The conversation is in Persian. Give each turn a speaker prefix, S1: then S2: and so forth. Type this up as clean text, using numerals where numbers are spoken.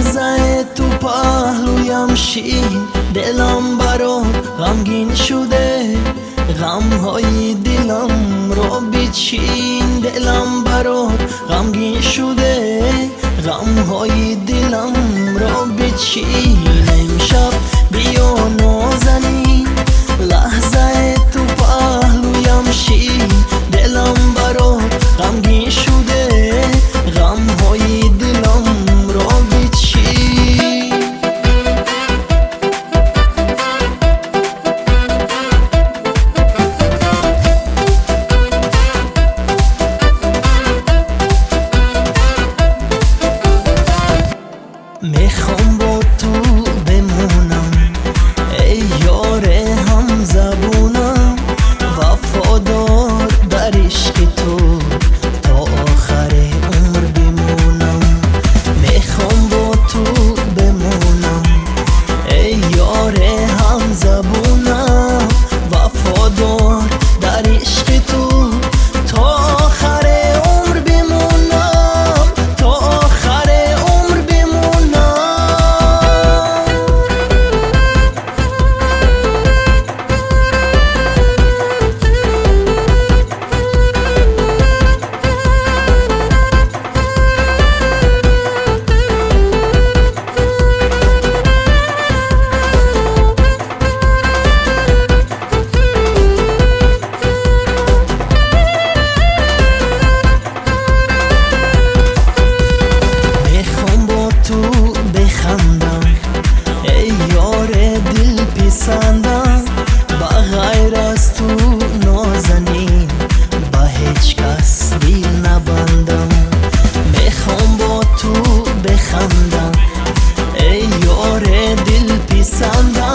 S1: لحظه تو پهلویم شین، دلم برات غمگین شده، غمهای دلم رو بچین. دلم برات غمگین شده، غمهای دلم رو بچین. امشب بیا نازنین، لحظه تو پهلویم شین، دلم برات غمگین شده، غمهای دلم رو بچین. میخوام با تو بمونم ای یار هم زبونم، وفادار در عشق تو تا آخر عمر بمونم. میخوام با تو بمونم ای یار هم زبونم، وفادار در عشق تو تا آخر عمر بمونم، تا آخر عمر بمونم. ای یار دل پسندم، با غیر از تو نازنین با هیچ کس دل نبندم. میخوام با تو بخندم ای یار دل پسندم،